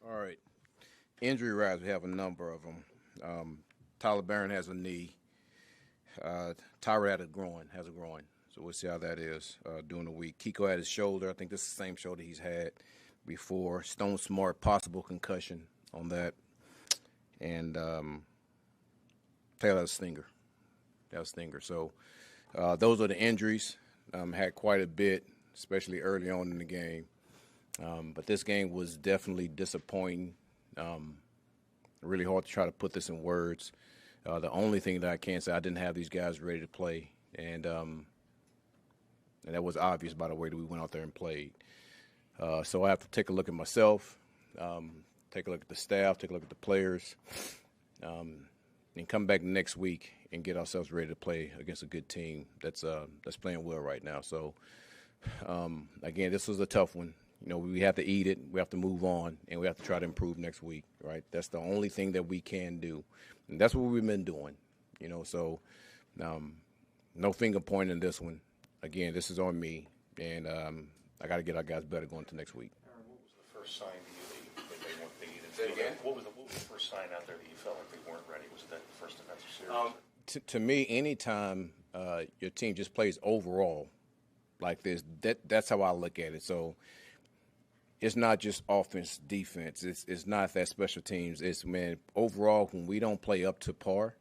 All right. Injury rise, we have a number of them. Tyler Barron has a knee. Tyra has a groin. So we'll see how that is during the week. Kiko had his shoulder. I think this is the same shoulder he's had before. Stone Smart, possible concussion on that. And Taylor has a stinger. So those are the injuries. Had quite a bit, especially early on in the game. But this game was definitely disappointing. Really hard to try to put this in words. The only thing that I can say, I didn't have these guys ready to play, and that was obvious by the way that we went out there and played. So I have to take a look at myself, take a look at the staff, take a look at the players, and come back next week and get ourselves ready to play against a good team that's playing well right now. So again, this was a tough one. You know, we have to eat it, we have to move on, and we have to try to improve next week, right? That's the only thing that we can do, and that's what we've been doing, you know. So no finger pointing in this one. Again, this is on me, and I got to get our guys better going to next week. Aaron, what was the first sign to you that they didn't Say again? What was the first sign out there that you felt like they weren't ready? Was it that first defensive series? To me, anytime your team just plays overall like this, that's how I look at it. So it's not just offense, defense. It's not that special teams. It's, man, overall, when we don't play up to par,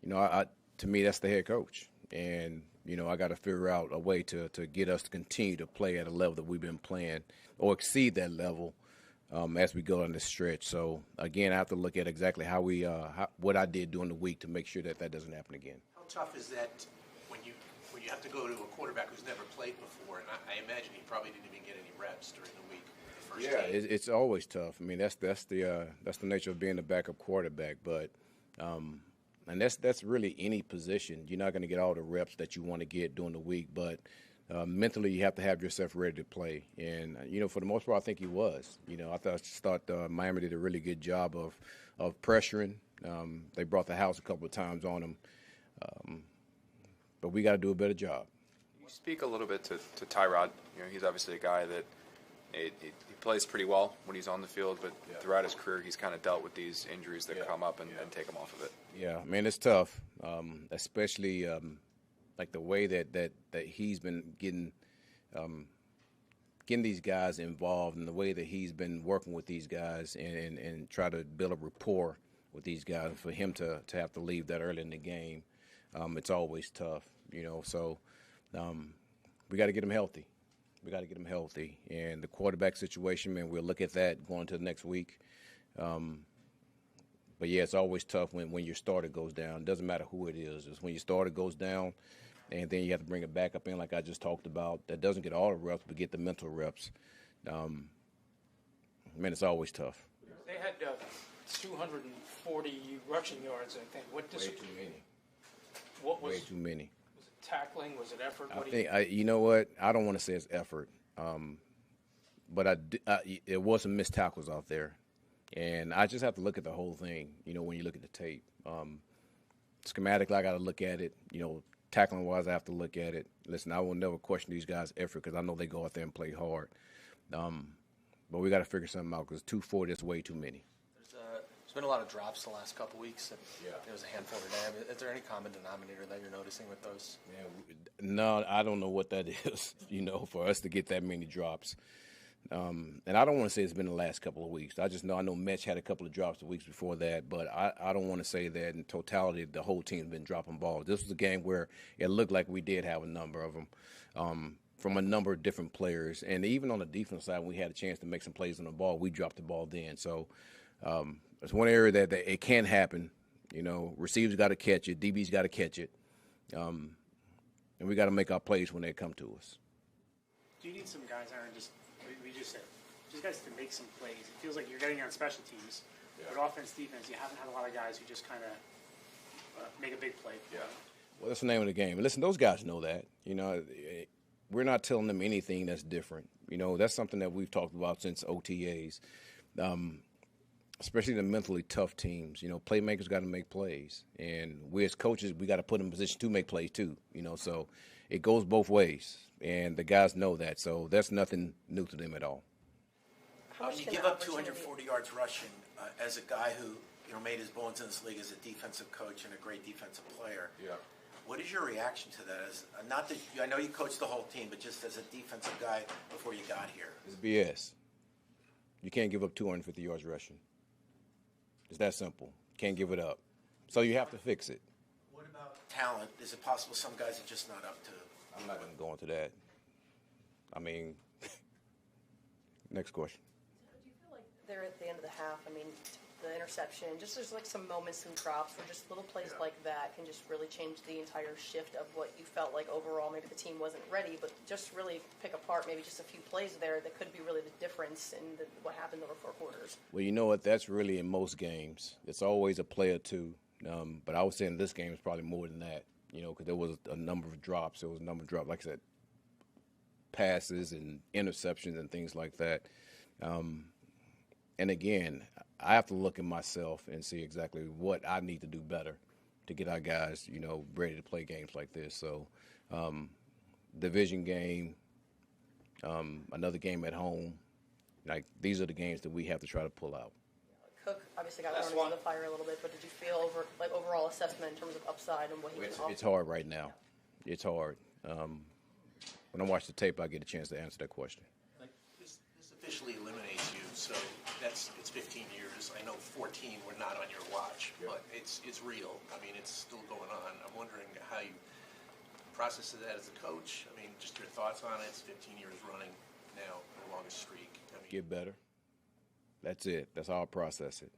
you know, to me, that's the head coach. And, you know, I got to figure out a way to get us to continue to play at a level that we've been playing or exceed that level as we go on this stretch. So, again, I have to look at exactly how what I did during the week to make sure that doesn't happen again. How tough is that when you have to go to a quarterback who's never played before? And I imagine he probably didn't even get any reps during the week. Yeah, it's always tough. I mean, that's the nature of being a backup quarterback. But and that's really any position. You're not going to get all the reps that you want to get during the week, but mentally you have to have yourself ready to play. And you know, for the most part, I think he was. You know, I thought Miami did a really good job of pressuring. They brought the house a couple of times on him, but we got to do a better job. You speak a little bit to Tyrod. You know, he's obviously a guy that. He plays pretty well when he's on the field, but throughout his career, he's kind of dealt with these injuries that come up and take him off of it. Yeah, man, it's tough, especially like the way that he's been getting these guys involved, and the way that he's been working with these guys and try to build a rapport with these guys. For him to have to leave that early in the game, it's always tough, you know. So we got to get him healthy. We got to get him healthy. And the quarterback situation, man, we'll look at that going to the next week. But, yeah, it's always tough when your starter goes down. It doesn't matter who it is. It's when your starter goes down, and then you have to bring it back up in like I just talked about. That doesn't get all the reps, but get the mental reps. Man, it's always tough. They had 240 rushing yards, I think. Way too many. Way too many. Tackling? Was it effort? You know what? I don't want to say it's effort, but it was some missed tackles out there, and I just have to look at the whole thing. You know, when you look at the tape, schematically, I got to look at it. You know, tackling wise, I have to look at it. Listen, I will never question these guys' effort because I know they go out there and play hard, but we got to figure something out because 240 is way too many. There's been a lot of drops the last couple weeks. There was a handful today. Is there any common denominator that you're noticing with those? No, I don't know what that is, you know, for us to get that many drops. And I don't want to say it's been the last couple of weeks. I know Mitch had a couple of drops the weeks before that, but I don't want to say that in totality the whole team's been dropping balls. This was a game where it looked like we did have a number of them from a number of different players. And even on the defense side, when we had a chance to make some plays on the ball, we dropped the ball then. So it's one area that it can happen. You know, receivers got to catch it, DB's got to catch it, and we got to make our plays when they come to us. Do you need some guys, Aaron, we just said, just guys to make some plays? It feels like you're getting on special teams, but offense, defense, you haven't had a lot of guys who just kind of make a big play. Yeah. Well, that's the name of the game. And listen, those guys know that. You know, we're not telling them anything that's different. You know, that's something that we've talked about since OTAs. Especially the mentally tough teams, you know, playmakers got to make plays. And we as coaches, we got to put them in position to make plays too, you know. So it goes both ways, and the guys know that. So that's nothing new to them at all. How much You can give the up opportunity- 240 yards rushing as a guy who made his bones in this league as a defensive coach and a great defensive player. Yeah. What is your reaction to that? As not that I know you coached the whole team, but just as a defensive guy before you got here. It's BS. You can't give up 250 yards rushing. It's that simple. Can't give it up. So you have to fix it. What about talent? Is it possible some guys are just not up to? I'm not going to go into that. I mean, next question. Do you feel like they're at the end of the half? I mean, the interception, just there's like some moments and drops where just little plays like that can just really change the entire shift of what you felt like overall. Maybe the team wasn't ready, but just really pick apart maybe just a few plays there that could be really the difference in what happened over 4 quarters. Well, you know what? That's really in most games. It's always a play or two. But I would say in this game it's probably more than that, because there was a number of drops. There was a number of drops, like I said, passes and interceptions and things like that. And again, I have to look at myself and see exactly what I need to do better to get our guys, ready to play games like this. So, division game, another game at home, like these are the games that we have to try to pull out. Cook obviously got thrown into the fire a little bit, but did you feel overall assessment in terms of upside and what he was? It's hard right now. It's hard. When I watch the tape, I get a chance to answer that question. This officially eliminates you, so it's 15 years. I know 14 were not on your watch, but it's real. I mean, it's still going on. I'm wondering how you process that as a coach. I mean, just your thoughts on it. It's 15 years running now, the longest streak. I mean, Get better. That's it. That's how I process it.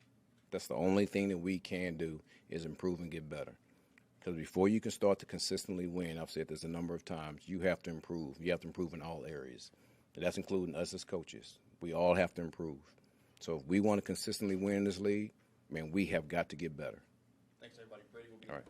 That's the only thing that we can do is improve and get better. Because before you can start to consistently win, I've said this a number of times, you have to improve. You have to improve in all areas. And that's including us as coaches. We all have to improve. So if we want to consistently win in this league, man, we have got to get better. Thanks, everybody. Brady will be All right.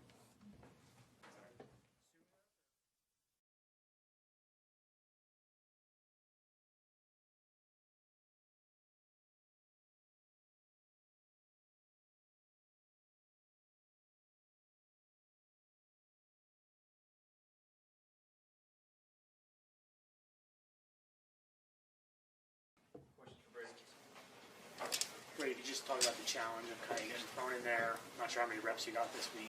Brady, you just talked about the challenge of kind of getting thrown in there. Not sure how many reps you got this week.